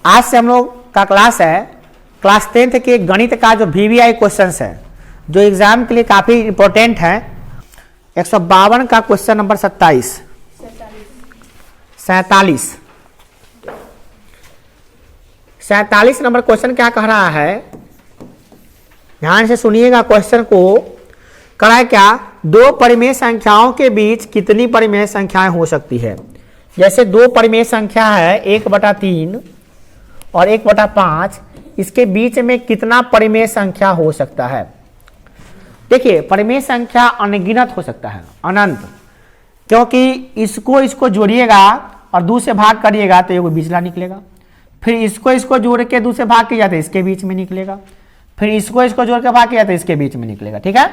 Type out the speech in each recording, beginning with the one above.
आज से हम लोग का क्लास है क्लास 10th के गणित का जो VVI क्वेश्चंस है जो एग्जाम के लिए काफी इंपॉर्टेंट है। 152 का क्वेश्चन नंबर 47 नंबर क्वेश्चन क्या कह रहा है, ध्यान से सुनिएगा क्वेश्चन को। कह रहा है क्या, दो परिमेय संख्याओं के बीच कितनी परिमेय संख्याएं हो सकती है। जैसे दो परिमेय संख्या है 1/3 और 1/5, इसके बीच में कितना परिमेय संख्या हो सकता है। देखिए परिमेय संख्या अनगिनत हो सकता है, अनंत, क्योंकि इसको जोड़िएगा और 2 से भाग करिएगा तो ये बिचला निकलेगा, फिर इसको जोड़ के 2 से भाग किया तो इसके बीच में निकलेगा, फिर इसको जोड़ के भाग किया तो इसके बीच में निकलेगा, ठीक है।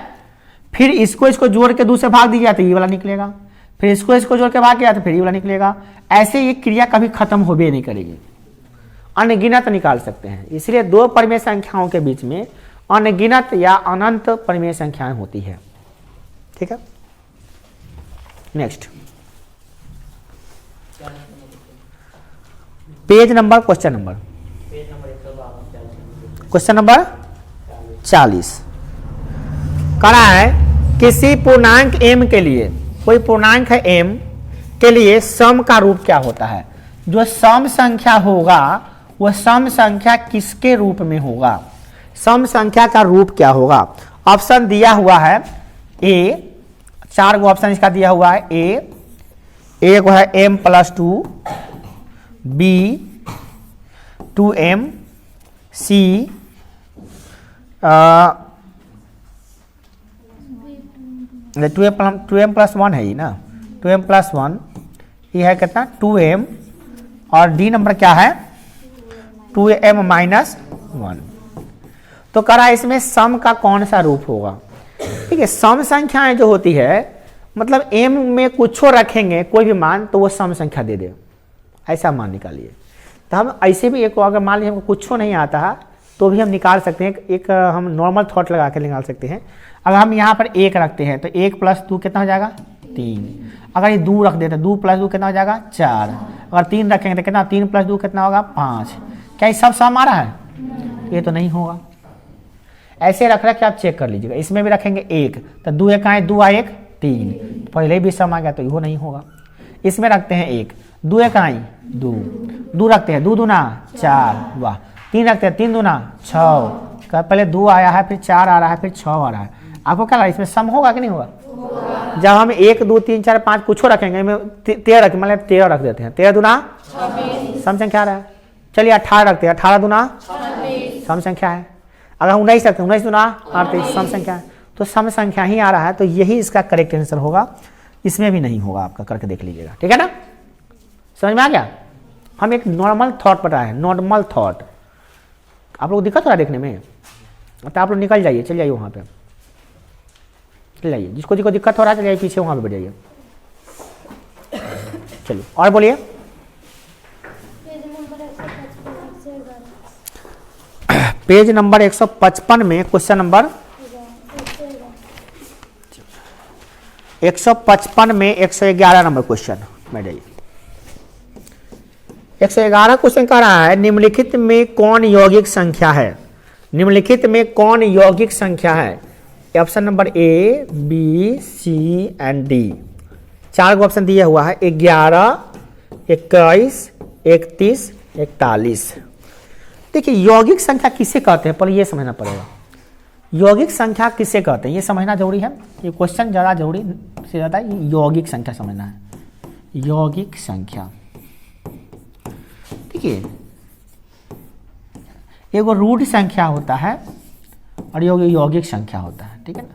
फिर इसको जोड़ के 2 से भाग दिया तो ये वाला निकलेगा, फिर इसको जोड़ के भाग किया तो फिर ये वाला निकलेगा। ऐसे ये क्रिया कभी खत्म हो भी नहीं करेगी, अनगिनत निकाल सकते हैं। इसलिए दो परिमेय संख्याओं के बीच में अनगिनत या अनंत परिमेय संख्याएं होती है, ठीक है। Next page number question number 40 करा है, किसी पूर्णांक m के लिए, कोई पूर्णांक है m के लिए सम का रूप क्या होता है। जो सम संख्या होगा वह सम संख्या किसके रूप में होगा, सम संख्या का रूप क्या होगा। ऑप्शन दिया हुआ है ए, 4 गो ऑप्शन इसका दिया हुआ है। ए को है m+2, बी 2m, सी 2m+1 है ये ना, 2m+1, ये है कितना 2m, और डी नंबर क्या है 2m-1। तो कह रहा है इसमें सम का कौन सा रूप होगा। ठीक है, सम संख्याएं जो होती है मतलब m में कुछ रखेंगे कोई भी मान तो वो सम संख्या दे दे, ऐसा मान निकालिए। तो हम ऐसे भी एक, अगर मान लीजिए हमको कुछ नहीं आता है तो भी हम निकाल सकते हैं। एक हम नॉर्मल थॉट लगा के निकाल सकते हैं। अगर हम यहाँ पर 1 रखते हैं तो 1+2 कितना हो जाएगा 3। अगर ये 2 रख देते 2+2 कितना हो जाएगा 4। अगर 3 रखेंगे तो कितना 3+2 कितना होगा 5। क्या ये सब सम आ रहा है, ये तो नहीं होगा। ऐसे रख के आप चेक कर लीजिएगा। इसमें भी रखेंगे 1 तो 2 1 आए 2 आए 1 3, पहले भी सम आ गया तो वो नहीं होगा। इसमें रखते हैं 1, 2 1 आए 2, 2 रखते हैं 2 दूना 4, वाह। 3 रखते हैं 3 दूना 6, पहले 2 आया है फिर 4 आ रहा है फिर 6 आ रहा है। आपको क्या लगा इसमें सम होगा कि नहीं होगा। जब हम 1 2 3 4 5 कुछ रखेंगे, 13 रखें, मतलब 13 रख देते हैं, 13 दूना सम संख्या आ रहा है। चलिए 18 रखते हैं, 18 दूना सम संख्या है। अगर 19 रखते हैं 19 दूना 38 सम संख्या है। तो सम संख्या ही आ रहा है, तो यही इसका करेक्ट आंसर होगा। इसमें भी नहीं होगा, आपका करके देख लीजिएगा, ठीक है ना। समझ में आ गया। हम एक नॉर्मल थॉट बताए, नॉर्मल थॉट। आप लोग दिक्कत हो रहा है देखने में तो आप लोग निकल जाइए, चल जाइए वहाँ पे, चल जाइए। जिसको दिक्कत हो रहा है चल जाइए पीछे वहाँ पे बैठ जाइए। चलिए और बोलिए। पेज नंबर 155 में क्वेश्चन नंबर 155 में 111 नंबर क्वेश्चन बैठ जाइए। 111 क्वेश्चन कह रहा है, निम्नलिखित में कौन यौगिक संख्या है। निम्नलिखित में कौन यौगिक संख्या है। Option number A, B, C and D. 4 गो ऑप्शन दिया हुआ है, 11, 21, 31, 41। देखिए यौगिक संख्या किसे कहते हैं, पर ये समझना पड़ेगा। यौगिक संख्या किसे कहते हैं ये समझना जरूरी है। ये क्वेश्चन ज़्यादा जरूरी से ज़्यादा यौगिक संख्या समझना है। यौगिक संख्या देखिए एगो रूट संख्या होता है और यौगिक संख्या होता है, ठीक है ना।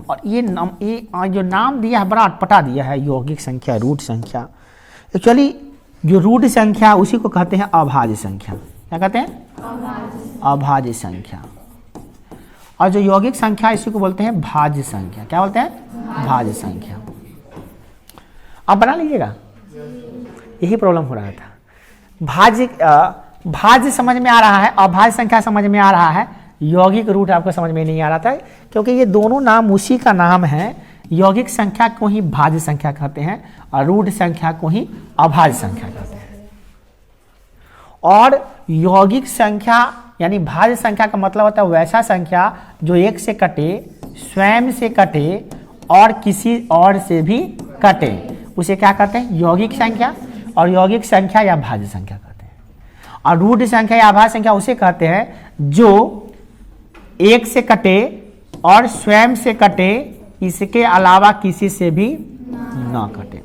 और ये जो नाम दिया है बड़ा अटपटा दिया है, यौगिक संख्या, रूट संख्या। एक्चुअली जो रूट संख्या उसी को कहते हैं अभाज्य संख्या। क्या कहते हैं, अभाज्य संख्या। और जो यौगिक संख्या इसी को बोलते हैं भाज्य संख्या। क्या बोलते हैं, भाज्य संख्या। आप बना लीजिएगा, यही प्रॉब्लम हो रहा था। भाज्य समझ में आ रहा है, अभाज्य संख्या समझ में आ रहा है, यौगिक रूट आपको समझ में नहीं आ रहा था, क्योंकि ये दोनों नाम उसी का नाम है। यौगिक संख्या को ही भाज्य संख्या कहते हैं और रूट संख्या को ही अभाज्य संख्या कहते हैं। और यौगिक संख्या यानी भाज्य संख्या का मतलब होता है वैसा संख्या जो एक से कटे, स्वयं से कटे और किसी और से भी कटे, उसे क्या कहते हैं? यौगिक संख्या। और यौगिक संख्या या भाज्य संख्या कहते हैं। और रूढ़ संख्या या भाज्य संख्या उसे कहते हैं जो एक से कटे और स्वयं से कटे, इसके अलावा किसी से भी ना कटे।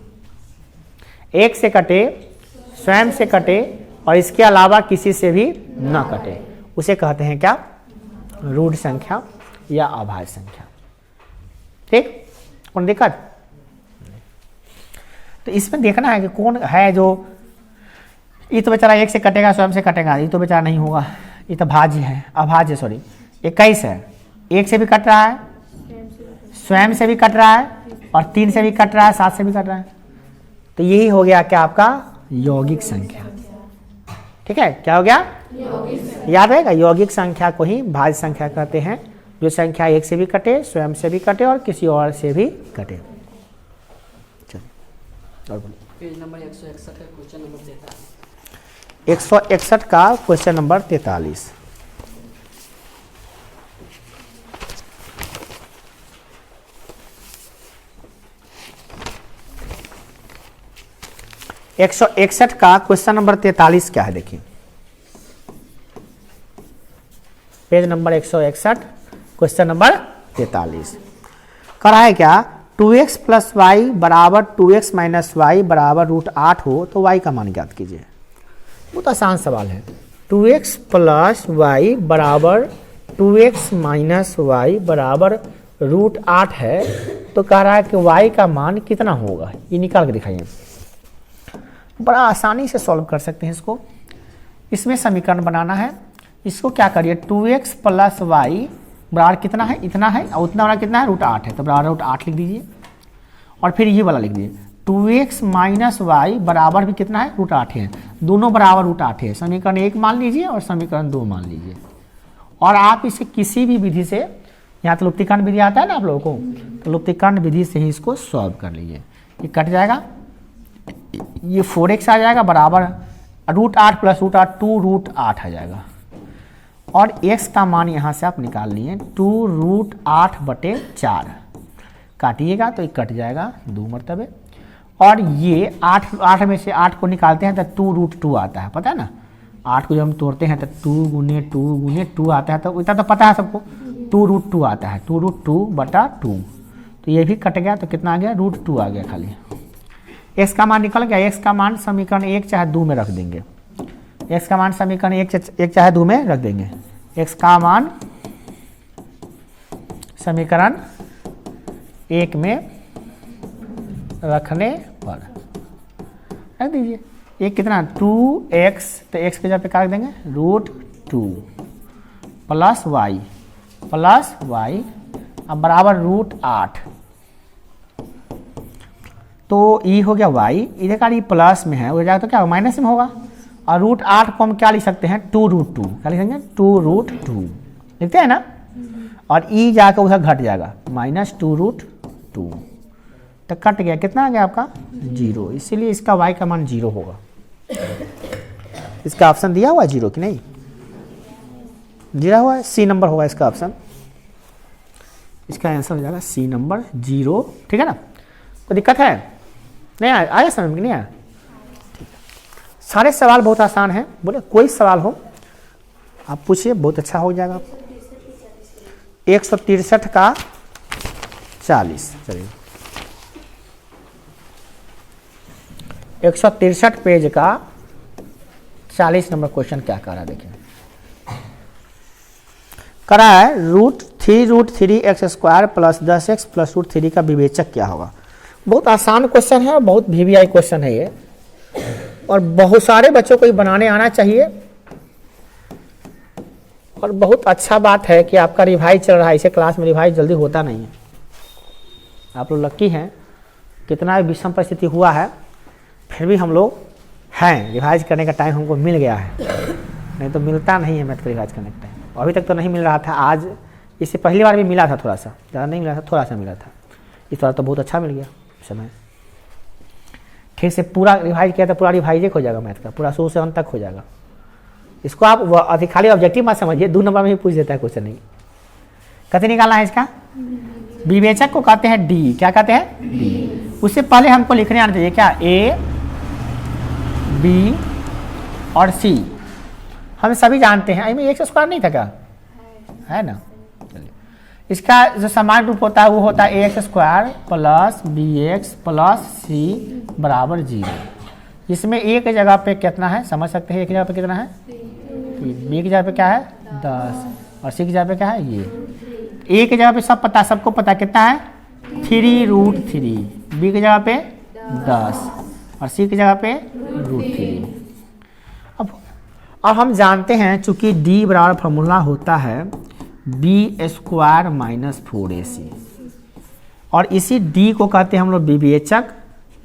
एक से कटे, स्वयं से कटे और इसके अलावा किसी से भी ना कटे, उसे कहते हैं क्या? रूढ़ संख्या या अभाज्य संख्या। ठीक, कौन दिक्कत? तो इसमें देखना है कि कौन है जो, ये तो बेचारा एक से कटेगा, स्वयं से कटेगा, ये तो बेचारा नहीं होगा, ये तो भाज्य है, अभाज्य सॉरी। 21 है, एक से भी कट रहा है, स्वयं से भी कट रहा है और 3 से भी कट रहा है, 7 से भी कट रहा है, तो यही हो गया क्या आपका? यौगिक संख्या। ठीक है, क्या हो गया? याद रहेगा, यौगिक संख्या को ही भाज्य संख्या कहते हैं, जो संख्या एक से भी कटे, स्वयं से भी कटे और किसी और से भी कटे। चलिए और बोलिए। पेज नंबर 161 का क्वेश्चन नंबर 43। 161 का क्वेश्चन नंबर 43। एक 161 का क्वेश्चन नंबर 43 क्या है? देखिए पेज नंबर 161 क्वेश्चन नंबर 43 करा है क्या? 2x प्लस वाई बराबर 2x माइनस वाई बराबर √8 हो तो y का मान ज्ञात कीजिए। बहुत आसान सवाल है। 2x प्लस वाई बराबर 2x माइनस वाई बराबर √8 है, तो कह रहा है कि y का मान कितना होगा, ये निकाल के दिखाइए। बड़ा आसानी से सॉल्व कर सकते हैं इसको। इसमें समीकरण बनाना है, इसको क्या करिए, 2x प्लस वाई बराबर कितना है? इतना है, और उतना वाला कितना है? √8 है, तो बराबर √8 लिख दीजिए। और फिर ये वाला लिख दीजिए 2x माइनस वाई बराबर भी कितना है? √8 है। दोनों बराबर √8 है। समीकरण 1 मान लीजिए और समीकरण 2 मान लीजिए। और आप इसे किसी भी विधि से, यहाँ तो लुप्तीकरण विधि आता है ना आप लोगों को, तो लुप्तीकरण विधि से ही इसको सॉल्व कर लीजिए। ये कट जाएगा, ये 4x आ जाएगा बराबर √8 प्लस √8 2√8 आ जाएगा। और x का मान यहाँ से आप निकाल लिए 2√8/4 काटिएगा तो ये कट जाएगा 2 मरतबे। और ये 8 में से 8 को निकालते हैं तो 2√2 आता है, पता है ना। 8 को जब हम तोड़ते हैं तो 2 गुने 2 गुने 2 आता है, तो इतना तो पता है सबको, 2√2 आता है, 2√2/2। तो ये भी कट गया, तो कितना आ गया? √2 आ गया खाली। x का मान निकल गया। x का मान समीकरण 1 चाहे 2 में रख देंगे। x का मान समीकरण 1 चाहे 2 में रख देंगे। x का मान समीकरण 1 में रखने पर रख दीजिए। ये कितना? 2x, तो x के जगह पे क्या रख देंगे? √2 प्लस वाई अब बराबर √8। तो ये हो गया y, इधर का ये प्लस में है, हो जाएगा तो क्या माइनस में होगा। और √8 को हम क्या लिख सकते हैं? 2√2। क्या लिखेंगे? 2√2 लिखते हैं ना। और ई जाकर उधर घट जाएगा, -2√2, तो कट गया। कितना आ गया आपका? 0। इसीलिए इसका y का मान 0 होगा। इसका ऑप्शन दिया हुआ है 0 कि नहीं? दिया हुआ है, सी नंबर होगा इसका ऑप्शन। इसका आंसर हो जाएगा सी नंबर 0। ठीक है ना। कोई दिक्कत है? नहीं आया समझ में? नहीं आया? ठीक है। सारे सवाल बहुत आसान हैं। बोले कोई सवाल हो आप पूछिए, बहुत अच्छा हो जाएगा। 163 का 40। चलिए 163 पेज का 40 नंबर क्वेश्चन क्या कर रहा है देखिए। करा है √3√3x² प्लस 10x प्लस √3 का विवेचक क्या होगा। बहुत आसान क्वेश्चन है और बहुत VVI क्वेश्चन है ये, और बहुत सारे बच्चों को ये बनाने आना चाहिए। और बहुत अच्छा बात है कि आपका रिवाइज चल रहा है। इसे क्लास में रिवाइज जल्दी होता नहीं है। आप लोग लकी हैं, कितना भी विषम परिस्थिति हुआ है फिर भी हम लोग हैं, रिवाइज करने का टाइम हमको मिल गया है। नहीं तो मिलता नहीं है मैथ को रिवाइज करने का टाइम। अभी तक तो नहीं मिल रहा था, आज इससे पहली बार भी मिला था, थोड़ा सा, ज़्यादा नहीं मिला था, थोड़ा सा मिला था। इस बार तो बहुत अच्छा मिल गया समय। ठीक से पूरा रिवाइज किया तो पूरा रिवाइज हो जाएगा मैथ का, पूरा शुरू से अंत तक हो जाएगा। इसको आप अति खाली ऑब्जेक्टिव मत समझिए, 2 नंबर में ही पूछ देता है क्वेश्चन नहीं। कैसे निकालना है इसका? विवेचक को कहते हैं डी। क्या कहते हैं? डी। उससे पहले हमको लिखने आना चाहिए क्या? ए, बी और सी हम सभी जानते हैं। में एक्स स्क्वायर नहीं था क्या? है ना। इसका जो समान रूप होता है वो होता है A X square plus B X plus C बराबर 0। इसमें ए की जगह पे कितना है समझ सकते हैं? ए की जगह पे कितना है? बी की जगह पे क्या है? 10 और सी की जगह पे क्या है? ये। ए की जगह पे सबको पता कितना है? 3√3। बी की जगह पे 10 और सी की जगह पे √3। अब हम जानते हैं चूंकि डी बराबर फॉर्मूला होता है बी स्क्वायर माइनस 4ac और इसी डी को कहते हैं हम लोग विवेचक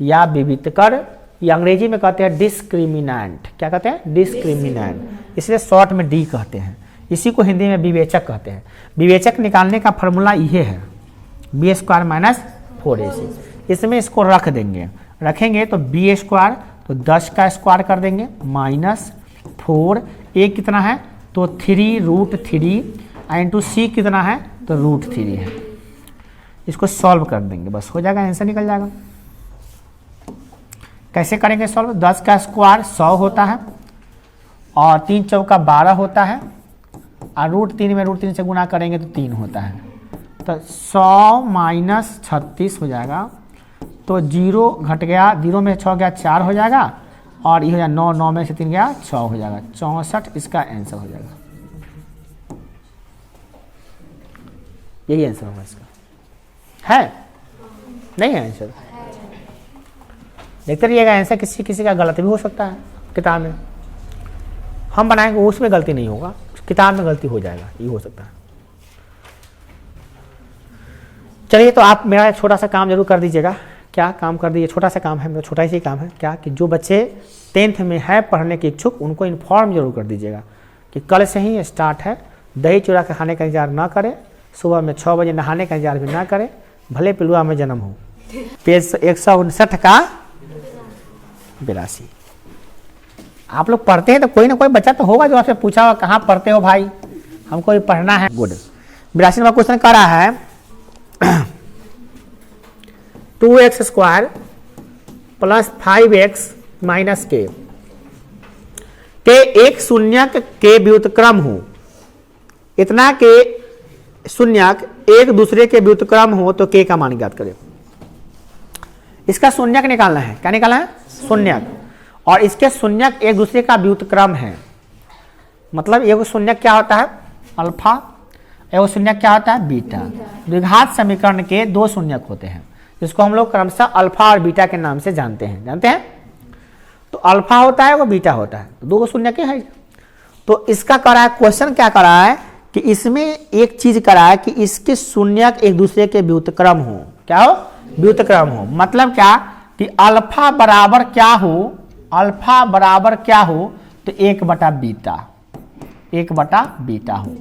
या विवितकर, या अंग्रेजी में कहते हैं डिस्क्रिमिनेंट। क्या कहते हैं? डिस्क्रिमिनेंट। इसलिए शॉर्ट में डी कहते हैं। इसी को हिंदी में विवेचक कहते हैं। विवेचक निकालने का फॉर्मूला ये है बी स्क्वायर माइनस 4ac। इसमें इसको रख देंगे, रखेंगे तो बी स्क्वायर तो 10 का स्क्वायर कर देंगे माइनस 4, ए कितना है तो 3√3 इंटू सी कितना है तो √3 है। इसको सॉल्व कर देंगे, बस हो जाएगा, आंसर निकल जाएगा। कैसे करेंगे सॉल्व? 10 का स्क्वायर 100 होता है और 3 चौका 12 होता है और √3 में √3 से गुना करेंगे तो 3 होता है। तो 100 माइनस 36 हो जाएगा, तो 0 घट गया, 0 में 6 गया 4 हो जाएगा और ये हो जाएगा 9, 9 में से 3 गया 6 हो जाएगा, 64 इसका आंसर हो जाएगा। यही आंसर होगा इसका। है नहीं है आंसर? देखते रहिएगा, आंसर किसी किसी का गलत भी हो सकता है। किताब में हम बनाएंगे उसमें गलती नहीं होगा, किताब में गलती हो जाएगा, ये हो सकता है। चलिए तो आप मेरा एक छोटा सा काम जरूर कर दीजिएगा। क्या काम कर दीजिए? छोटा सा काम है, मेरा छोटा ही काम है क्या कि जो बच्चे 10th में है पढ़ने के इच्छुक उनको इन्फॉर्म जरूर कर दीजिएगा कि कल से ही स्टार्ट है। दही चूड़ा के खाने का इंतजार ना करें, सुबह में 6 बजे नहाने का इंतजार भी ना करें, भले पिलुआ में जन्म हो। पेज 159 का 82। आप लोग पढ़ते हैं तो कोई ना कोई बच्चा तो होगा जो आपसे पूछा होगा कहाँ पढ़ते हो भाई, हमको भी पढ़ना है। गुड। 82 नंबर क्वेश्चन कर रहा है 2x square plus 5x minus के एक शून्यक के व्युत्क्रम हो। इतना के शून्यक एक दूसरे के व्युत्क्रम हो तो के का मान ज्ञात करें। इसका शून्यक निकालना है। क्या निकालना है? शून्यक। और इसके शून्यक एक दूसरे का व्युत्क्रम है। मतलब एगो शून्यक क्या होता है? अल्फा, एगो शून्यक क्या होता है? बीटा। द्विघात समीकरण के 2 शून्यक होते हैं जिसको हम लोग क्रमशः अल्फा और बीटा के नाम से जानते हैं। जानते हैं? तो अल्फा होता है वो बीटा होता है, तो 2 शून्यक है। तो इसका करा है क्वेश्चन, क्या करा है कि इसमें एक चीज करा है कि इसके शून्यक एक दूसरे के व्युत्क्रम हो। क्या हो? व्युत्क्रम हो। मतलब क्या कि अल्फा बराबर क्या हो? अल्फा बराबर क्या हो तो 1/बीटा, 1/बीटा हो।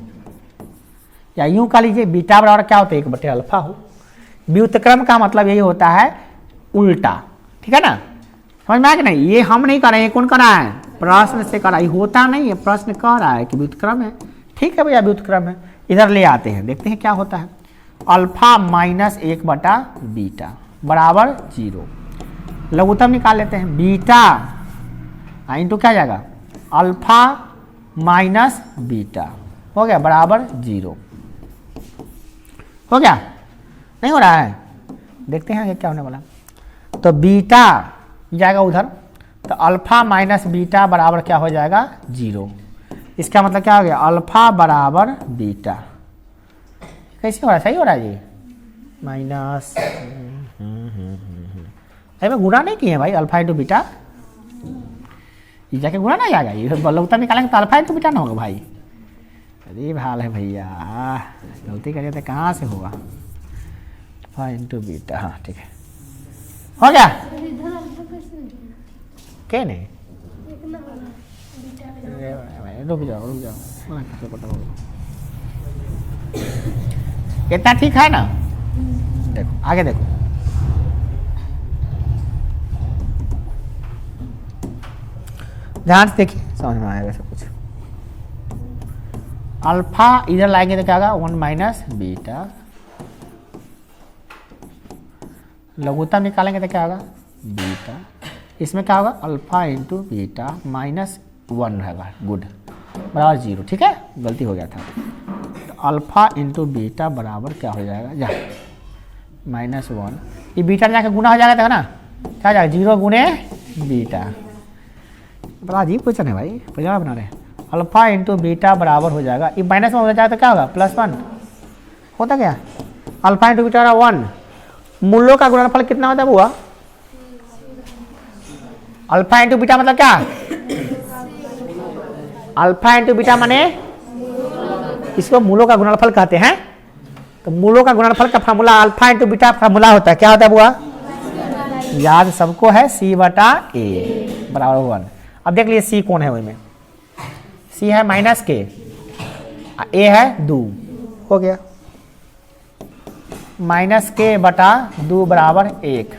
या यूं कह लीजिए बीटा बराबर क्या होता है? 1/अल्फा हो। व्युत्क्रम का मतलब यही होता है उल्टा। ठीक है ना, समझ में आया कि नहीं? ये हम नहीं कर रहे हैं, कौन कर रहा है? प्रश्न से कर रहा है। होता नहीं है, प्रश्न कह रहा है कि व्युत्क्रम है। ठीक है भैया, व्युत्क्रम है। इधर ले आते हैं, देखते हैं क्या होता है। अल्फा माइनस 1/बीटा बराबर 0। लघुत्तम निकाल लेते हैं। बीटा इंटू क्या जाएगा? अल्फा माइनस बीटा हो गया बराबर 0। हो गया? नहीं हो रहा है? देखते हैं आगे क्या होने वाला। तो बीटा जाएगा उधर, तो अल्फा माइनस बीटा बराबर क्या हो जाएगा? 0। इसका मतलब क्या हो गया? अल्फा बराबर बीटा। कैसे हो रहा है? सही हो रहा है जी? माइनस अरे मैं गुणा नहीं किए हैं भाई, अल्फा इंटू बीटा। ये जाके गुणा नहीं आएगा, ये लघुत्तम निकालेंगे तो अल्फा इंटू बीटा ना होगा भाई। अरे हाल है भैया, गलती करिए तो कहाँ से होगा? Alpha into beta. हाँ ठीक है, हो गया। क्या नहीं? रुक जाओ रुक जाओ, इतना ठीक है ना? देखो आगे देखो। ध्यान से देखिए, समझ में आएगा सब कुछ। अल्फा इधर लाएंगे तो क्या होगा 1 माइनस बीटा, लघुत्तम निकालेंगे तो क्या होगा बीटा, इसमें क्या होगा अल्फा इंटू बीटा माइनस 1 रहेगा, गुड, बराबर 0। ठीक है, गलती हो गया था। तो अल्फा इंटू बीटा बराबर क्या हो जाएगा, जा -1, ये बीटा जाकर गुना हो जाएगा ना, क्या जाएगा 0 गुने बीटा। बड़ा अजीब क्वेश्चन है भाई, पहला बना रहे हैं। अल्फा इंटू बीटा बराबर हो जाएगा, ये -1 हो जाएगा तो क्या होगा +1 होता क्या, अल्फा इंटू बीटा 1, मूलों का गुणनफल कितना होता है बुआ, अल्फा इंटू बीटा मतलब क्या, अल्फा इंटू बीटा माने इसको मूलों का गुणनफल कहते हैं। तो मूलों का गुणनफल का formula alpha into beta formula होता है, क्या होता है बुआ, याद सबको है C/A बराबर 1। अब देख लीजिए C कौन है वही में, C है -k, A है 2, हो गया -k/2 बराबर 1,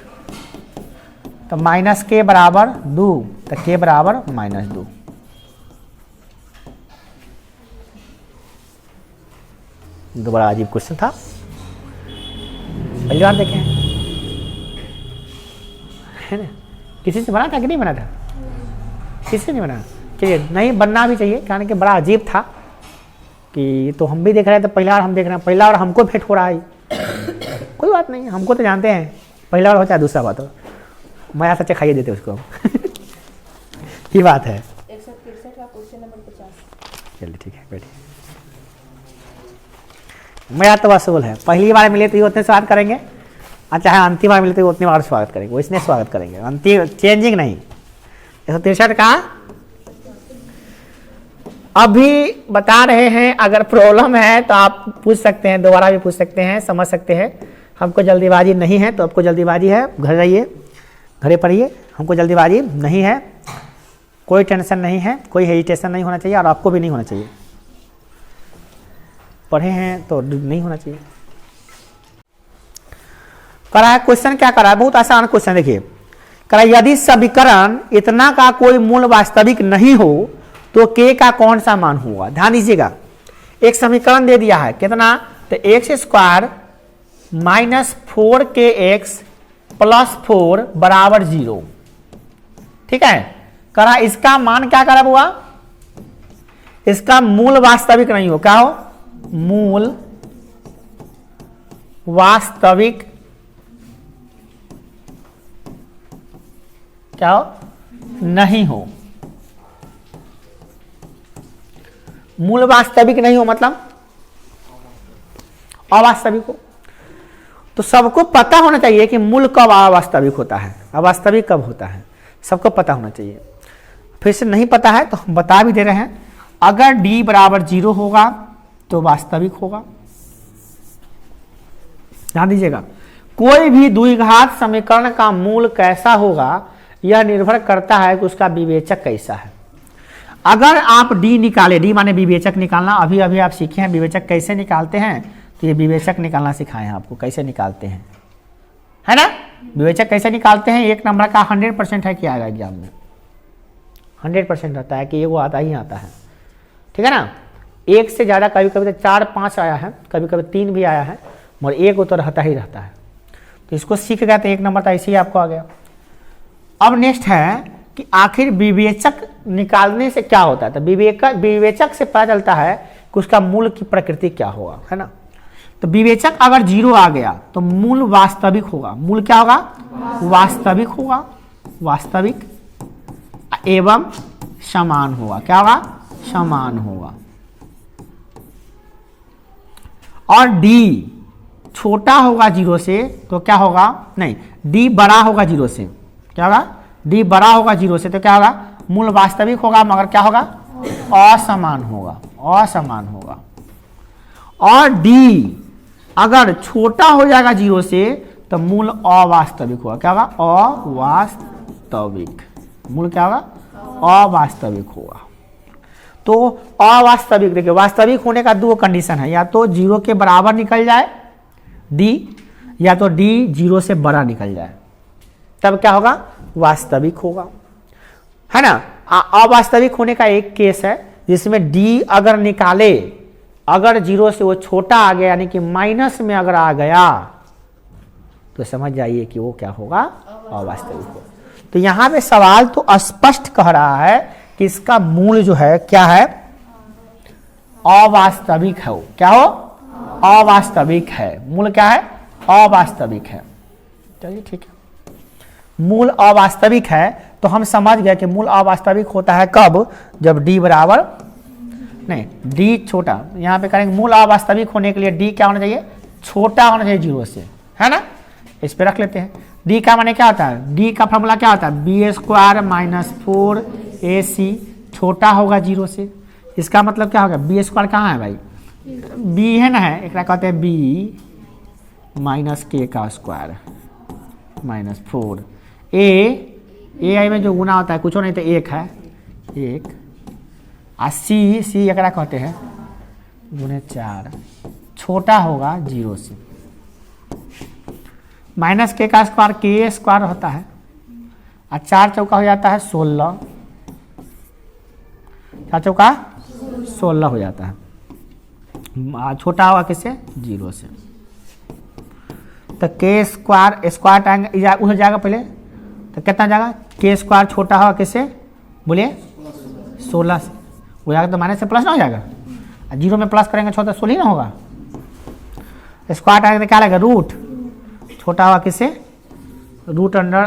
तो -k बराबर 2 तो k बराबर -2। दोबारा अजीब क्वेश्चन था, पहली बार देखें है ना, किसी से बना था कि नहीं बना था, किसी से नहीं बना, चलिए नहीं बनना भी चाहिए, कारण कि बड़ा अजीब था कि तो हम भी देख रहे हैं, तो पहला बार हम देख रहे हैं, पहला बार हमको भेंट हो रहा है, कोई बात नहीं, हमको तो जानते हैं पहला बार होता है, दूसरा बात हो मैं सच्चे खाइए देते उसको ये बात है। 163 का क्वेश्चन नंबर 50। चलिए ठीक है, बैठिए। मैं तो असूल है, पहली बार मिले तो ये उतने स्वागत करेंगे, और चाहे अंतिम बार मिले तो उतनी बार स्वागत करेंगे, वो इसने स्वागत करेंगे, अंतिम चेंजिंग नहीं। 163 का अभी बता रहे हैं, अगर प्रॉब्लम है तो आप पूछ सकते हैं, दोबारा भी पूछ सकते हैं, समझ सकते हैं। हमको जल्दीबाजी नहीं है, तो आपको जल्दीबाजी है घर रहिए, घरे पढ़िए, हमको जल्दीबाजी नहीं है, कोई टेंशन नहीं है, कोई हेजिटेशन नहीं होना चाहिए, और आपको भी नहीं होना चाहिए, पढ़े हैं तो नहीं होना चाहिए। करा है क्वेश्चन, क्या करा है, बहुत आसान क्वेश्चन देखिए, करा यदि समीकरण इतना का कोई मूल वास्तविक नहीं हो तो k का कौन सा मान होगा। ध्यान दीजिएगा, एक समीकरण दे दिया है कितना, तो x² -4kx + 4 बराबर 0। ठीक है, करा इसका मान क्या करा हुआ, इसका मूल वास्तविक नहीं हो, क्या हो, मूल वास्तविक क्या हो, नहीं हो, मूल वास्तविक नहीं हो मतलब अवास्तविक हो। तो सबको पता होना चाहिए कि मूल कब अवास्तविक होता है, अवास्तविक कब होता है, सबको पता होना चाहिए। फिर से नहीं पता है तो हम बता भी दे रहे हैं, अगर d बराबर 0 होगा तो वास्तविक होगा। ध्यान दीजिएगा, कोई भी द्विघात समीकरण का मूल कैसा होगा यह निर्भर करता है कि उसका विवेचक कैसा है। अगर आप d निकाले, d माने विवेचक निकालना, अभी अभी आप सीखे हैं विवेचक कैसे निकालते हैं, तो ये विवेचक निकालना सिखाए हैं आपको, कैसे निकालते हैं, है ना। विवेचक कैसे निकालते हैं, एक नंबर का 100% है कि आएगा एग्जाम में, 100% रहता है कि ये वो आता ही आता है, ठीक है ना। एक से ज़्यादा कभी कभी तो 4-5 आया है, कभी कभी 3 भी आया है, मगर एक तो रहता ही रहता है। तो इसको सीख गया तो एक नंबर तो ऐसे ही आपको आ गया। अब नेक्स्ट है कि आखिर विवेचक निकालने से क्या होता है, तो विवेचक से पता चलता है कि उसका मूल की प्रकृति क्या होगा, है ना। तो विवेचक अगर 0 आ गया तो मूल वास्तविक होगा, मूल क्या होगा, वास्तविक होगा, वास्तविक एवं समान होगा, क्या होगा, समान होगा। और d छोटा होगा 0 से तो क्या होगा, नहीं d बड़ा होगा 0 से, क्या होगा, d बड़ा होगा 0 से तो क्या होगा, मूल वास्तविक होगा मगर क्या होगा, असमान होगा, असमान होगा। और d अगर छोटा हो जाएगा 0 से तो मूल अवास्तविक होगा, क्या होगा, अवास्तविक, मूल क्या होगा, अवास्तविक होगा। तो अवास्तविक देखिए, वास्तविक होने का 2 कंडीशन है, या तो 0 के बराबर निकल जाए d, या तो d 0 से बड़ा निकल जाए, तब क्या होगा, वास्तविक होगा, है ना। अवास्तविक होने का एक केस है जिसमें d अगर निकाले अगर 0 से वो छोटा आ गया यानी कि माइनस में अगर आ गया तो समझ जाइए कि वो क्या होगा, अवास्तविक होगा। तो यहां पे सवाल तो स्पष्ट कह रहा है कि इसका मूल जो है क्या है, अवास्तविक है। वो क्या हो, अवास्तविक है। मूल क्या है, अवास्तविक है। चलिए ठीक है, मूल अवास्तविक है तो हम समझ गए कि मूल अवास्तविक होता है कब, जब d बराबर नहीं, d छोटा, यहाँ पे करेंगे मूल अवास्तविक होने के लिए d क्या होना चाहिए, छोटा होना चाहिए 0 से, है ना। इस पे रख लेते हैं। d का माने क्या होता है, d का फॉर्मूला क्या होता है, b² माइनस 4ac, छोटा होगा 0 से। इसका मतलब क्या होगा, b² कहाँ है भाई, b है ना, है एक कहते हैं b माइनस k का स्क्वायर माइनस 4 a आई में जो गुना होता है कुछ नहीं तो 1 है, 1 और c एक कहते हैं गुने 4, छोटा होगा 0 से। माइनस k का स्क्वायर k² होता है और 4 चौका हो जाता है 16, 4 चौका 16 हो जाता है, छोटा होगा किससे, 0 से। तो k² स्क्वायर उधर जाएगा पहले तो कितना जाएगा, k² छोटा होगा किससे, बोलिए 16 से, हो जाएगा तो माइनस से प्लस ना हो जाएगा, 0 में प्लस करेंगे 16 16 ही ना होगा। स्क्वायर आएगा तो क्या लगेगा, रूट, छोटा होगा किससे, रूट अंडर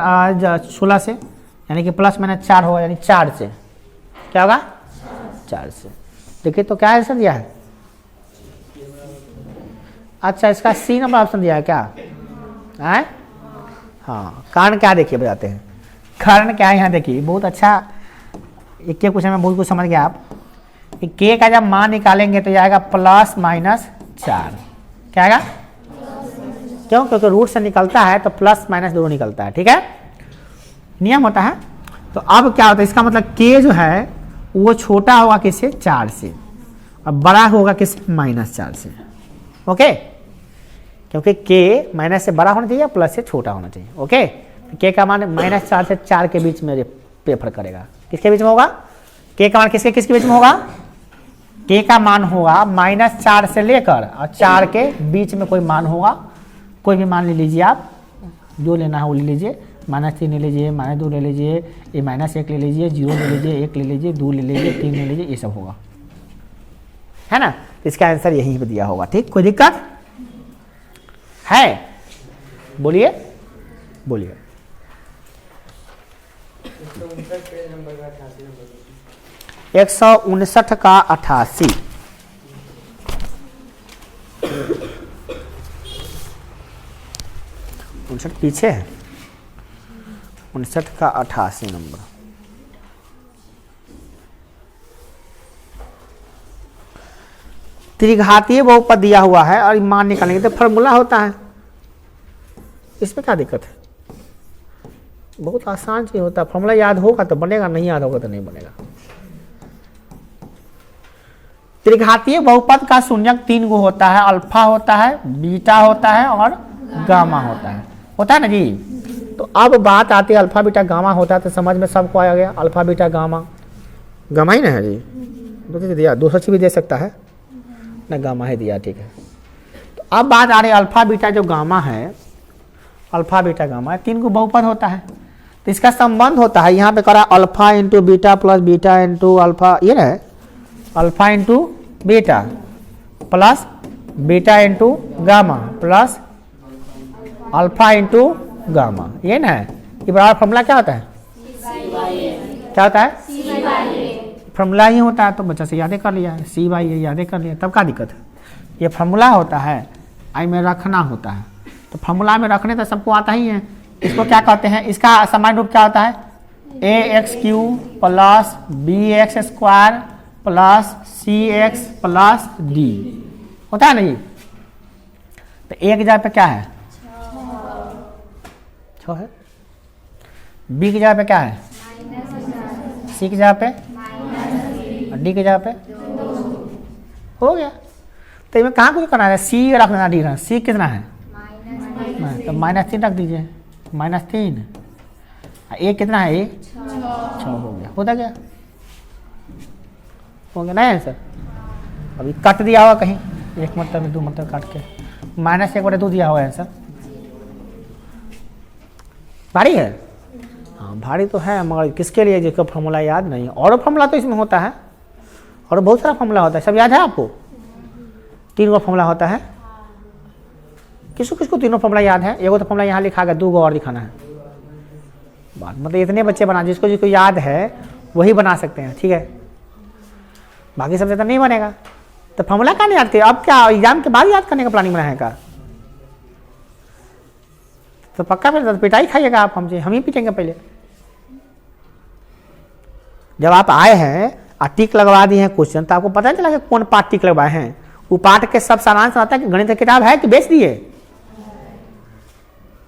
16 से, यानी कि प्लस माइनस 4 होगा, यानी 4 से क्या होगा, 4 से। देखिए तो क्या आंसर दिया है, अच्छा इसका सी नंबर ऑप्शन दिया है क्या है, हाँ। कारण क्या देखिए बताते हैं, कारण क्या है यहाँ देखिए, बहुत अच्छा, एक के क्वेश्चन में बहुत कुछ समझ गया आप। के का जब मान निकालेंगे तो आएगा प्लस माइनस 4, क्या आएगा, क्यों, क्योंकि रूट से निकलता है तो प्लस माइनस दोनों निकलता है, ठीक है, नियम होता है। तो अब क्या होता है, इसका मतलब के जो है वो छोटा होगा किससे, 4 से, और बड़ा होगा किससे, माइनस 4 से, ओके। क्योंकि के माइनस से बड़ा होना चाहिए, प्लस से छोटा होना चाहिए, ओके। के का मान माइनस 4 से 4 के बीच में प्रेफर करेगा, किसके बीच में होगा, के का मान किसके बीच में होगा, के का मान होगा माइनस 4 से लेकर और 4 के बीच में कोई मान होगा, कोई भी मान ले लीजिए आप, जो लेना है वो ले लीजिए, -3 ले लीजिए, -2 ले लीजिए, ये -1 ले लीजिए, 0 ले लीजिए, 1 ले लीजिए, 2 ले लीजिए, 3 ले लीजिए, ये सब होगा, है ना। इसका आंसर यहीं पे दिया होगा, ठीक, कोई दिक्कत है, बोलिए बोलिए। 159 का 88, पीछे है, 59 का 88 नंबर। त्रिघातीय बहुपद दिया हुआ है और मान निकालेंगे तो फॉर्मूला होता है, इसमें क्या दिक्कत है, बहुत आसान चीज होता है, फॉर्मूला याद होगा तो बनेगा, नहीं याद होगा तो नहीं बनेगा। त्रिघातीय बहुपद का शून्यक 3 गो होता है, अल्फा होता है, बीटा होता है और गामा होता है ना जी। तो अब बात आती है अल्फा बीटा गामा होता है तो समझ में सबको आ गया, अल्फा बीटा गामा, गामा ही ना है जी, दूसरी दिया, दूसरी भी दे सकता है ना, गामा ही दिया, ठीक है। तो अब बात आ रही है अल्फा बीटा जो गामा है, अल्फा बीटा गामा 3 को बहुपद होता है, तो इसका संबंध होता है, यहाँ पे करा alpha into beta plus beta into alpha, ये ना है alpha into beta plus beta into gamma plus alpha into gamma, ये ना है। ये बराबर फॉर्मूला क्या होता है, क्या होता है, फॉर्मूला ही होता है, तो बच्चा से यादें कर लिया, C/A यादें कर लिया, तब क्या दिक्कत है, ये फॉर्मूला होता है, आई में रखना होता है, तो फॉर्मूला में रखने तो सबको आता ही है। इसको क्या कहते हैं, इसका सामान्य रूप क्या होता है, AX³ plus BX² plus CX plus D होता है ना जी। तो A की जगह पे क्या है, 6 है, B की जगह पे क्या है, C की जगह पे और D की जगह पे हो गया। तो इसमें कहाँ कुछ करना है, C रख देना, D रखना, C कितना है, तो -3 रख दीजिए, -3, A कितना है, A 6 हो गया, होता क्या, हो गया ना आंसर। अभी कट दिया होगा कहीं, एक मतलब में 2 मतलब काट के -1/2 दिया होगा आंसर। भारी है, हाँ भारी तो है, मगर किसके लिए जिसका फॉर्मूला याद नहीं है। और फॉर्मूला तो इसमें होता है, और बहुत सारा फॉर्मूला होता है, सब याद है आपको? 3 गो फॉर्मूला होता है। किसको किसको तीनों फॉर्मूला याद है? एगो तो फॉर्मूला यहाँ लिखा गया, 2 गो और दिखाना है। बात मतलब इतने बच्चे बना, जिसको जिसको याद है वही बना सकते हैं, ठीक है, बाकी सब ज़्यादा नहीं बनेगा। तो फॉर्मूला का नहीं याद किया, अब क्या एग्जाम के बाद याद करने का प्लानिंग बनाया का? तो पक्का फिर पिटाई खाइएगा आप हमसे, हम ही पीटेंगे पहले। जब आप आए हैं और टिक लगवा दिए हैं क्वेश्चन, तो आपको पता नहीं चला कि कौन पार्ट टिक लगवाए हैं? वो पार्ट के सब सारांश आता है कि गणित की किताब है कि बेच दिए?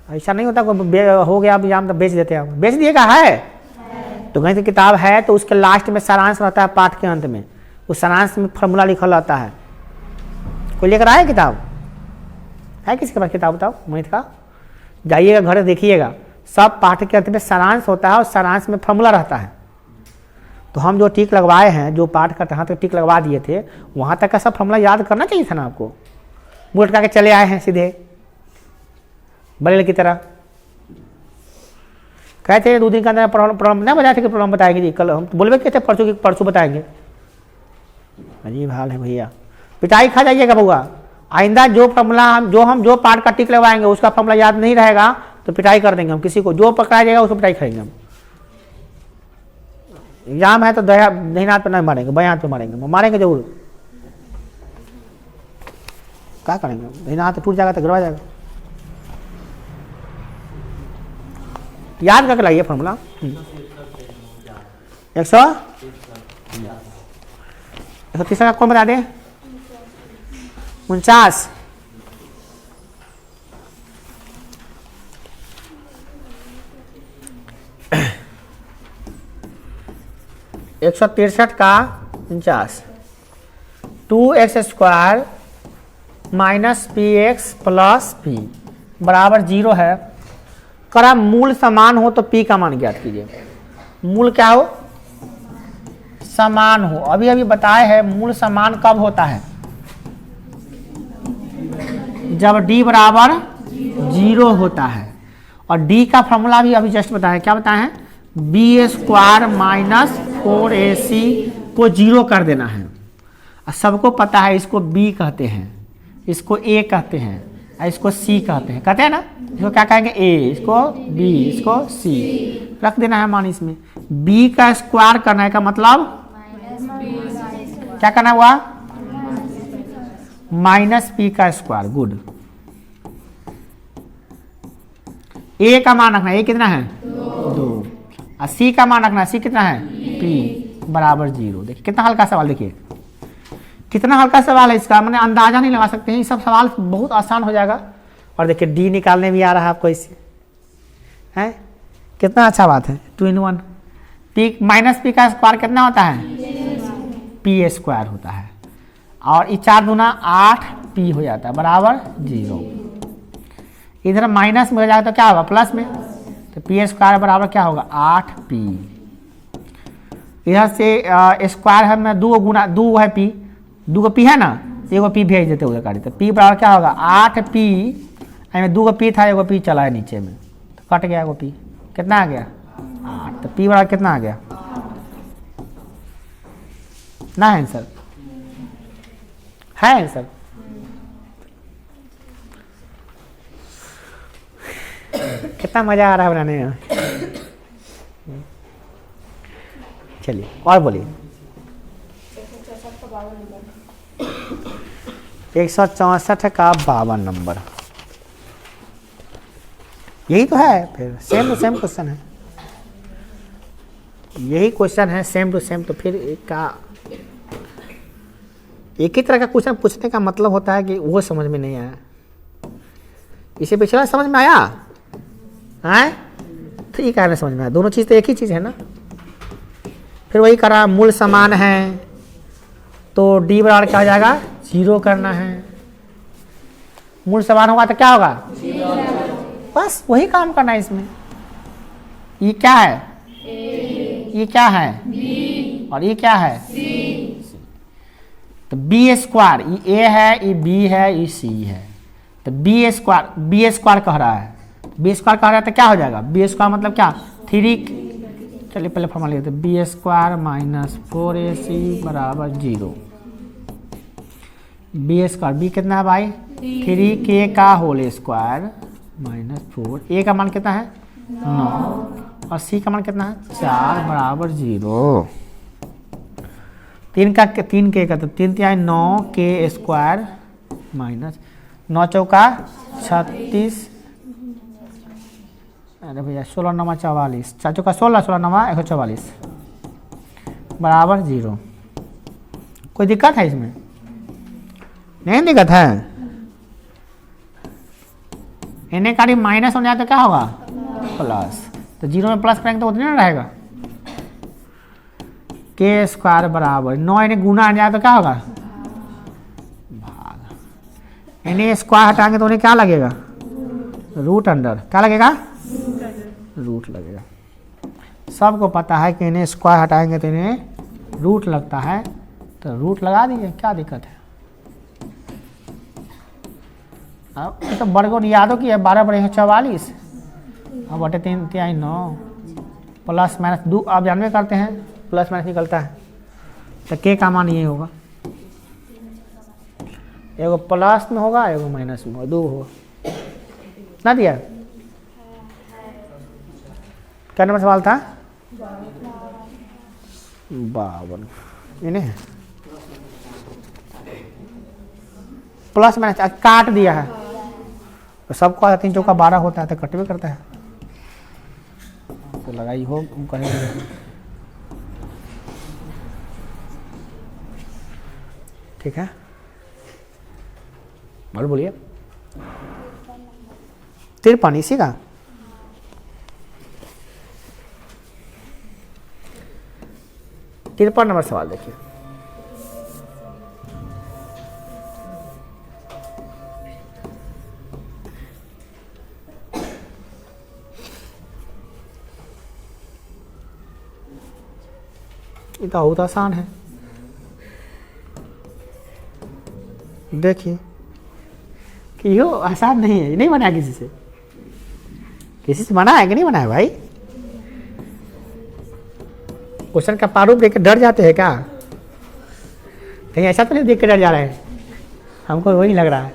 ऐसा नहीं होता हो गया अब एग्जाम तो बेच देते हैं, बेच दिएगा है तो गणित की किताब है तो उसके लास्ट में सारांश रहता है, पाठ के अंत में उस सारांश में फॉर्मूला लिखा रहता है। कोई लेकर आए किताब? है किसी के पास किताब? बताओ गणित का, जाइएगा घर देखिएगा, सब पाठ के अंत में सारांश होता है और सारांश में फॉर्मूला रहता है। तो हम जो टिक लगवाए हैं, जो पाठ का जहाँ तक टिक लगवा दिए थे वहाँ तक का सब फॉर्मूला याद करना चाहिए था ना आपको। मुँह लटका के चले आए हैं सीधे बड़े की तरह। कहते हैं 2 दिन के अंदर प्रॉब्लम नहीं बताए थे कि प्रॉब्लम बताएंगे जी, कल हम बोलबे कहते परसों बताएंगे। अजीब हाल है भैया, पिटाई खा जाइएगा बउआ। आइंदा जो फॉर्मूला जो पार्ट का टिक लगवाएंगे उसका फॉर्मूला याद नहीं रहेगा तो पिटाई कर देंगे हम, किसी को जो पकड़ा जाएगा उसको पिटाई खाएंगे हम। एग्जाम है तो दही हाथ पर नहीं मारेंगे, बाएं हाथ पे मारेंगे, मारेंगे जरूर। क्या करेंगे, दही हाथ टूट जाएगा तो गिरवा जाएगा। याद करके लाइए फॉर्मूला। 130 का कौन बता दे? 49। (163) का 49, 2x² - px + p बराबर 0 है। करा मूल समान हो तो p का मान ज्ञात कीजिए। मूल क्या हो? समान हो। अभी अभी बताए हैं मूल समान कब होता है? जब d बराबर 0 होता है। और d का फॉर्मूला भी अभी जस्ट बताया, क्या बताया है? b² - 4ac को 0 कर देना है। सबको पता है इसको b कहते हैं, इसको a कहते हैं, इसको c कहते हैं, कहते हैं ना? इसको क्या कहेंगे? a, इसको b, इसको c। रख देना है मान इसमें। b का स्क्वायर करने का मतलब क्या करना हुआ? -p का स्क्वायर। गुड। a का मान रखना, a कितना है? 2। और c का मान रखना, c कितना है? p बराबर 0। देखिए कितना हल्का सवाल, देखिए कितना हल्का सवाल है इसका, मैंने अंदाजा नहीं लगा सकते हैं। ये सब सवाल बहुत आसान हो जाएगा। और देखिए डी निकालने भी आ रहा है आपको इससे, है कितना अच्छा बात है। 2 in 1। -p का स्क्वायर कितना होता है? p² होता है। और ये 4 दूना 8p हो जाता है बराबर 0। इधर माइनस में हो जाएगा तो क्या होगा? प्लस में। तो p² बराबर क्या होगा? 8p। इधर से स्क्वायर है में 2 गुना 2 है p, 2 p है ना, एगो p भेज देते उधर गाड़ी। तो p बराबर क्या होगा? 8p। में 2 p था, एगो p चला है नीचे में तो कट गया एगो p। कितना आ गया? 8। तो p बराबर कितना आ गया? ना है आंसर? है आंसर? कितना मजा आ रहा है बनाने में। चलिए और बोलिए। 164 का 52 नंबर, यही तो है। फिर सेम टू सेम क्वेश्चन है, यही क्वेश्चन है सेम टू सेम। तो फिर एक ही तरह का क्वेश्चन पूछने का मतलब होता है कि वो समझ में नहीं आया, इसे पिछला समझ में आया है, तो ये कारण समझ में आया। दोनों चीज़ तो एक ही चीज़ है ना। फिर वही करा, मूल समान है तो d बराबर क्या हो जाएगा? 0 करना है। मूल समान होगा तो क्या होगा? 0। बस वही काम करना है इसमें। ये क्या है? A। ये क्या है? B। और ये क्या है? C। तो बी स्क्वायर, ये ए है, ये बी है, ये सी है, तो बी स्क्वायर कह रहा है, बी स्क्वायर कह रहा है तो क्या हो जाएगा, बी स्क्वायर मतलब क्या 3, चलिए पहले फॉर्मूला लिखते हैं, बी स्क्वायर माइनस 4ac बराबर 0। बी स्क्वायर, बी कितना है भाई 3k का होल स्क्वायर माइनस 4, ए का मान कितना है 9 और सी का मान कितना है 4 बराबर 0। 3 के का तो 3 3 9k स्क्वायर माइनस 9 चौका 36, अरे भैया 16 9 44, 4 चौका 16 16 9 144 बराबर 0। कोई दिक्कत है इसमें? नहीं दिक्कत है। इन्हें का माइनस होने तो क्या होगा प्लस, तो 0 में प्लस करेंगे तो उतने ना रहेगा। के स्क्वायर बराबर 9 इन्हें गुना आ जाए तो क्या होगा भाग, इन्हें स्क्वायर हटाएंगे तो उन्हें क्या लगेगा रूट अंडर, क्या लगेगा रूट लगेगा। सबको पता है कि इन्हें स्क्वायर हटाएंगे तो इन्हें रूट लगता है, तो रूट लगा दीजिए, क्या दिक्कत है। अब तो वर्गों यादों की है, 12 बड़े 44 अब बटे 3 3 9 प्लस माइनस 2, आप जानवे करते हैं प्लस माइनस निकलता है, तो के का मान ये होगा, एगो प्लस में होगा एगो माइनस में होगा, 2 होगा ना दिया। क्या नंबर सवाल था 52, इन्हें प्लस माइनस काट दिया है, तो सबको 3 चौका 12 होता है तो कट भी करता है, तो लगाई हो कहेंगे। ठीक है, और बोलिए 53 इसी का। तिरपन नंबर सवाल देखिए, ये तो बहुत आसान है। देखिए कि यो आसान नहीं है, नहीं बना किसी से बना है कि नहीं बना है भाई। क्वेश्चन का प्रारूप देख के डर जाते हैं क्या? कहीं ऐसा तो नहीं देख के डर जा रहे हैं? हमको वही लग रहा है।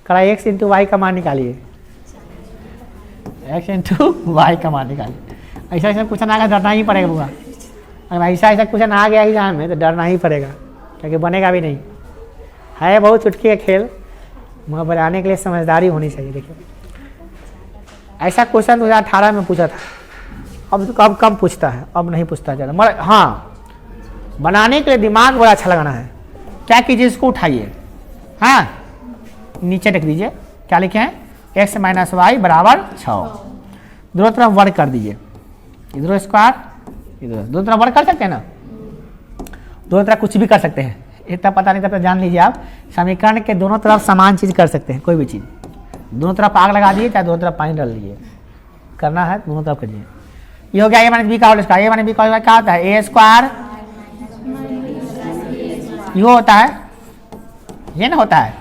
करा x इंटू वाई का मान निकालिए, x इंटू वाई का मान निकालिए। ऐसा ऐसा क्वेश्चन आएगा डरना ही पड़ेगा बुआ। अगर ऐसा ऐसा क्वेश्चन आ गया एग्जाम में तो डरना ही पड़ेगा, क्योंकि बनेगा भी नहीं। है बहुत चुटकी का खेल, मगर बनाने के लिए समझदारी होनी चाहिए। देखिए ऐसा क्वेश्चन 2018 में पूछा था, अब कम पूछता है, अब नहीं पूछता ज़्यादा। मगर हाँ, बनाने के लिए दिमाग बड़ा अच्छा लगाना है। क्या कीजिए, इसको उठाइए, हाँ नीचे रख दीजिए, क्या लिखे हैं x माइनस वाई बराबर 6, दोनों तरफ वर्ग कर दीजिए, इधर स्क्वायर इधर, दोनों तरफ वर्ग कर सकते हैं ना, दोनों तरफ कुछ भी कर सकते हैं। इतना पता नहीं था तो जान लीजिए आप, समीकरण के दोनों तरफ समान चीज़ कर सकते हैं, कोई भी चीज़। दोनों तरफ आग लगा दिए, चाहे दोनों तरफ पानी डाल दीजिए, करना है दोनों तरफ करिए। ये हो गया a माइनस बी का whole square. a minus B का होल स्क्वायर क्या होता है, ए स्क्वायर ये होता है, ये ना होता है,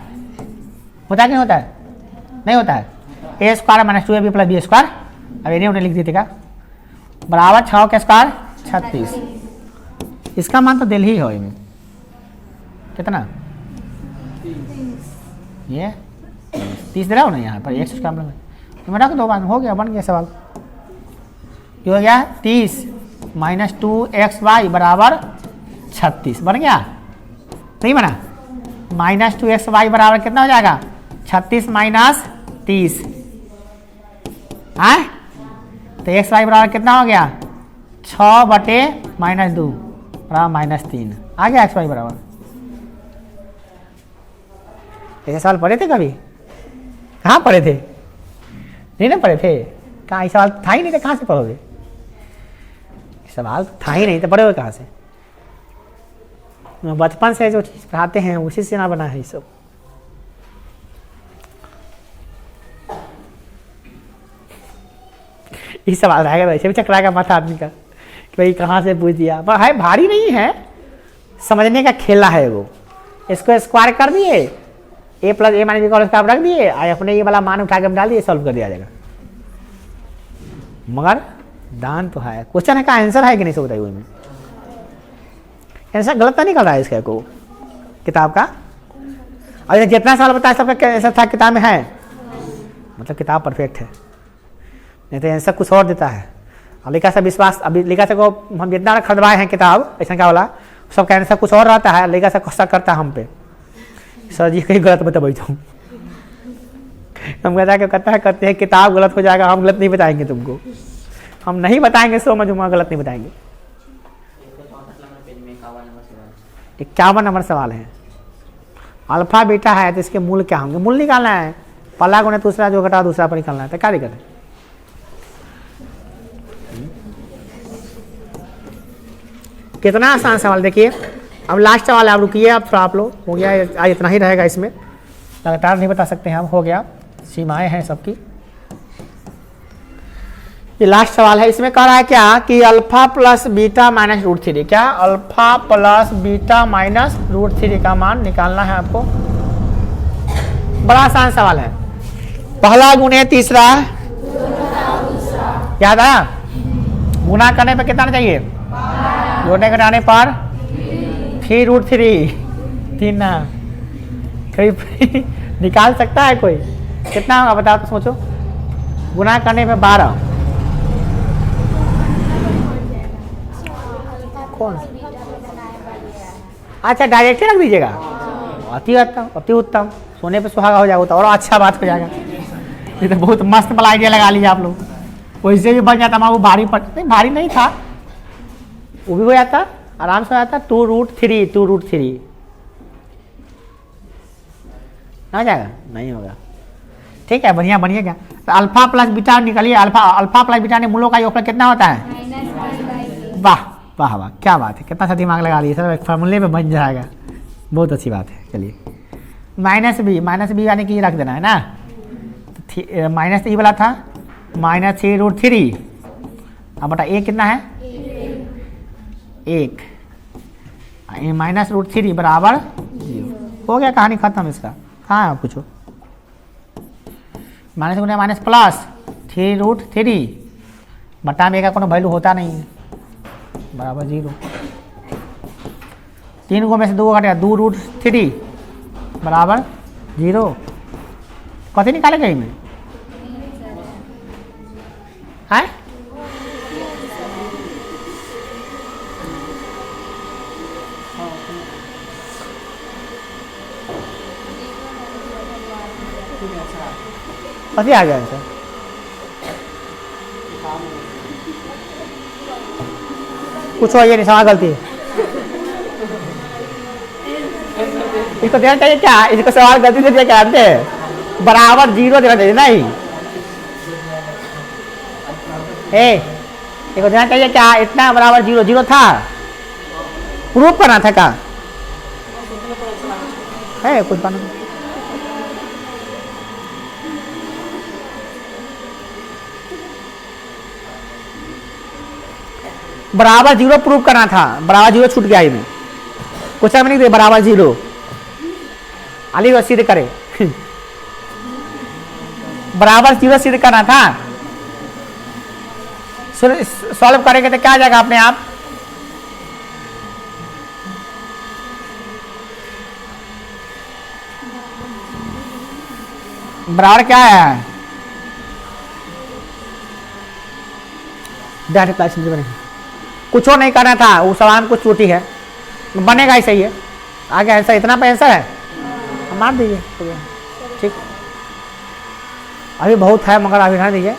होता है कि नहीं होता है, नहीं होता है। A square minus 2ab plus B square, अब इन्हें उन्हें लिख दिए थे क्या, बराबर 6 के स्क्वायर 36। इसका मान तो दिल ही हो, इनमें कितना ये 30 दे रहा हो ना यहाँ पर, x स्क्वायर में तो मैं रख दो, बात हो गया, बन गया सवाल। ये हो गया 30 माइनस 2xy बराबर 36, बन गया नहीं बना। माइनस 2xy बराबर कितना हो जाएगा 36 माइनस 30, तो xy बराबर कितना हो गया 6 बटे माइनस 2 बराबर माइनस 3 आ गया xy बराबर। ऐसे सवाल पढ़े थे कभी? कहाँ पढ़े थे? नहीं ना पढ़े थे, कहाँ सवाल था ही नहीं, तो कहाँ से पढ़ोगे? सवाल था ही नहीं तो पढ़ोगे कहाँ से? बचपन से जो चीज़ पढ़ाते हैं उसी से ना बना है ये सब। ये सवाल रहेगा, वैसे भी चकराएगा माथा आदमी का कि भाई कहाँ से पूछ दिया, पर है भारी नहीं है, समझने का खेला है वो। इसको स्क्वायर कर दिए, ए प्लस ए माइनस बी का स्क्वायर रख दिए, और अपने ये वाला मान उठा के डाल दिए, सॉल्व कर दिया जाएगा। मगर दान तो है, क्वेश्चन है का आंसर है कि नहीं, सब बताइए में आंसर गलत तो नहीं कर रहा है इसका को किताब का। और जितना साल बताया सबका आंसर था किताब में है, मतलब किताब परफेक्ट है, नहीं तो आंसर कुछ और देता है। और लिखा से विश्वास, अभी लिखा से को हम जितना खरीदवाए हैं किताब ऐसा क्या वाला, सबका आंसर कुछ और रहता है, लिखा से गुस्सा करता है हम पे, सर जी कहीं गलत बता बैठो। हम कहते हैं किताब गलत हो जाएगा, हम गलत नहीं बताएंगे तुमको, हम नहीं बताएंगे, सो मजुमा गलत नहीं बताएंगे। 51 नंबर सवाल है, अल्फा बीटा है तो इसके मूल क्या होंगे, मूल निकालना है, पल्ला गुणे दूसरा जो घटा दूसरा पर निकालना है, तो क्या दिक्कत है। कितना आसान सवाल, देखिए अब लास्ट सवाल है, आप रुकिए, आप थोड़ा आप लोग हो गया, आज इतना ही रहेगा, इसमें लगातार नहीं बता सकते हैं हम, हो गया, सीमाएं हैं सबकी। ये लास्ट सवाल है, इसमें कह रहा है क्या कि alpha plus beta minus root 3, क्या alpha plus beta minus root 3 का मान निकालना है आपको। बड़ा आसान सवाल है, पहला गुणे तीसरा, याद आया, गुना करने पर कितना चाहिए, जोड़ने घटाने पर 3 रूट 3, 3 ना कोई निकाल सकता है कोई, कितना होगा बताओ तो, सोचो, गुना करने पे 12, कौन, अच्छा डायरेक्ट रख दीजिएगा, अति उत्तम, अति उत्तम, सोने पे सुहागा हो जाएगा तो और अच्छा बात हो जाएगा। ये तो बहुत मस्त वाला आइडिया लगा लीजिए आप लोग, वैसे भी बन जाता, वो भारी नहीं, भारी नहीं था, वो भी हो जाता, आराम से हो जाता, 2 रूट 3 ना जाएगा, नहीं होगा, ठीक है, बढ़िया बनिएगा। तो अल्फा प्लस बीटा निकालिए, अल्फा प्लस बीटा ने मूलों का योगफल कितना होता है, वाह वाह वाह, क्या बात है, कितना सा दिमाग लगा लिए सर, एक फार्मूले में बन जाएगा, बहुत अच्छी बात है। चलिए माइनस बी यानी कि रख देना है ना, तो माइनस ई वाला था, -3 रूट 3, अब बटा ए कितना है 1, माइनस रूट 3 बराबर 0, हो गया, कहानी खत्म इसका। कहाँ है आप पूछो, माइनस गुना माइनस प्लस 3 रूट 3 बटा में का कोनो वैल्यू होता नहीं है, बराबर 0, 3 को में से 2 घटेगा, 2 रूट 3 बराबर 0, कथी निकालेगा में है, कथी आ गया आंसर, कुछ हो ये नहीं, सवाल गलती है, इसको देना चाहिए क्या, इसको सवाल गलती से दिया क्या, बराबर 0 देना चाहिए नहीं, इसको देना चाहिए क्या, इतना बराबर 0 था, प्रूफ करना था क्या है, कुछ बना बराबर 0 प्रूफ करना था, बराबर 0 छूट गया इनमें, कुछ नहीं दे, बराबर 0 अली वो सिद्ध करे, बराबर 0 सिद्ध करना था, सॉल्व करेंगे तो क्या आ जाएगा अपने आप, बराबर क्या है, कुछ और नहीं करना था, वो सवाल में कुछ त्रुटि है, बनेगा ही सही है, आगे आंसर इतना पे आंसर है, मार दीजिए, ठीक, अभी बहुत है मगर अभी रहने दीजिए।